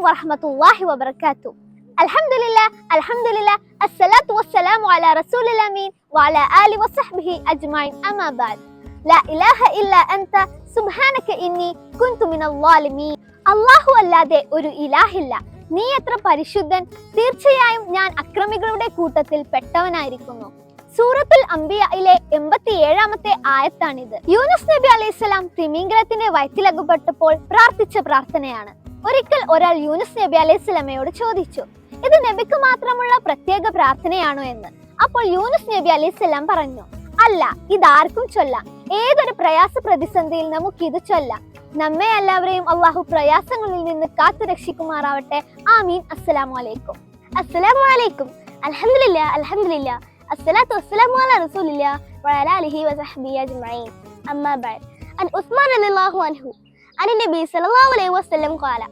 വറഹ്മത്തുള്ളാഹി വബറകാതുഹു. അൽഹംദുലില്ലാഹ് അസ്സലാത്തു വസ്സലാമു അലാ റസൂലിൽ അമീൻ വഅലാ ആലിഹി വസഹ്ബിഹി അജ്മഈൻ. അമ്മാ ബഅദ്. ലാ ഇലാഹ ഇല്ലാ അൻത സുബ്ഹാനക ഇന്നി കുൻതു മിനൽ ളാലിമീൻ. അല്ലാഹു അല്ലാതെ ഒരു ഇലാഹില്ല, നീ എത്ര പരിശുദ്ധൻ, തീർച്ചയായും ഞാൻ അക്രമികളുടെ കൂട്ടത്തിൽ പെട്ടവനായിരിക്കുന്നു. സൂറത്തുൽ അംബിയയിലെ 87-ാമത്തെ ആയത്താണിത്. യൂനുസ് നബി അലൈഹിസ്സലാം തിമിംഗലത്തിന്റെ വയറ്റിലകപ്പെട്ടപ്പോൾ പ്രാർത്ഥിച്ച പ്രാർത്ഥനയാണ്. ഒരിക്കൽ ഒരാൾ യൂനുസ് നബി അലൈഹിസ്സലാമയോട് ചോദിച്ചു, ഇത് നബിക്ക് മാത്രമുള്ള പ്രത്യേക പ്രാർത്ഥനയാണോ എന്ന്. അപ്പോൾ യൂനുസ് നബി അലൈഹിസ്സലാം പറഞ്ഞു, അല്ല, ഇതാർക്കും ചൊല്ലാം. ഏതൊരു പ്രയാസ പ്രതിസന്ധിയിൽ നമുക്ക് ഇത് ചൊല്ലാം. നമ്മെ എല്ലാവരെയും അള്ളാഹു പ്രയാസങ്ങളിൽ നിന്ന് കാത്തു രക്ഷിക്കുമാറാവട്ടെ. ആമീൻ. അസ്സലാമു അലൈക്കും. അസ്സലാമു അലൈക്കും. അൽഹംദുലില്ലാ അസ്സലാത്തു വസ്സലാമു അലാ റസൂലില്ലാ വഅലാ ആലിഹി വസഹ്ബിഹി അജ്മഈൻ. അമ്മാ ബഅദ്. അൻ ഉസ്മാൻ റളിയല്ലാഹു അൻഹു അൻ നബി സല്ലല്ലാഹു അലൈഹി വസല്ലം ഖാല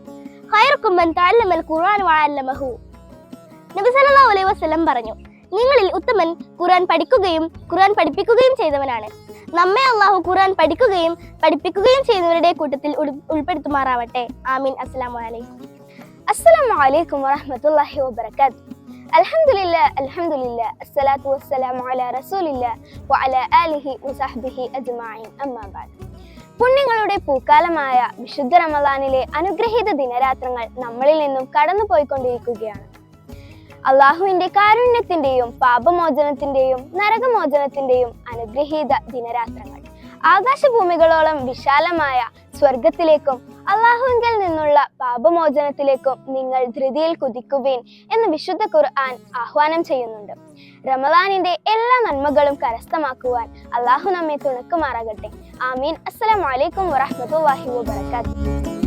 ഖൈറുക്കും മൻ തഅല്ലമൽ ഖുർആൻ വഅല്ലമഹു. നബി സല്ലല്ലാഹു അലൈഹി വസല്ലം പറഞ്ഞു, നിങ്ങളിൽ ഉത്തമൻ ഖുർആൻ പഠിക്കുകയും ഖുർആൻ പഠിപ്പിക്കുകയും ചെയ്തവനാണ്. നമ്മെ അള്ളാഹു ഖുർആൻ പഠിക്കുകയും പഠിപ്പിക്കുകയും ചെയ്യുന്നവരുടെ കൂട്ടത്തിൽ ഉൾപ്പെടുത്തുമാറാവട്ടെ. ആമീൻ. അസ്സലാമു അലൈക്കും. അസ്സലാമു അലൈക്കും വറഹ്മത്തുള്ളാഹി വബറകാതുഹു. അൽഹംദുലില്ലാഹ് അസ്സലാത്തു വസ്സലാമു അലാ റസൂലില്ലാ വഅലാ ആലിഹി വസഹ്ബിഹി അജ്മഈൻ. അമ്മാ ബഅദ്. പുണ്യങ്ങളുടെ പൂക്കാലമായ വിശുദ്ധ റമളാനിലെ അനുഗ്രഹീത ദിനരാത്രങ്ങൾ നമ്മളിൽ നിന്നും കടന്നുപോയിക്കൊണ്ടിരിക്കുകയാണ്. അള്ളാഹുവിന്റെ കാരുണ്യത്തിന്റെയും പാപമോചനത്തിന്റെയും നരകമോചനത്തിന്റെയും അനുഗ്രഹീത ദിനരാത്രങ്ങൾ. ആകാശഭൂമികളോളം വിശാലമായ സ്വർഗത്തിലേക്കും അള്ളാഹുവിങ്കിൽ നിന്നുള്ള പാപമോചനത്തിലേക്കും നിങ്ങൾ ധൃതിയിൽ കുതിക്കുവീൻ എന്ന് വിശുദ്ധ ഖുർആൻ ആഹ്വാനം ചെയ്യുന്നുണ്ട്. റമളാനിന്റെ എല്ലാ നന്മകളും കരസ്ഥമാക്കുവാൻ അള്ളാഹു നമ്മെ തുണക്കുമാറാകട്ടെ. ആമീൻ. അസ്സലാമു അലൈക്കും വറഹ്മത്തുള്ളാഹി വബറകാതുഹു.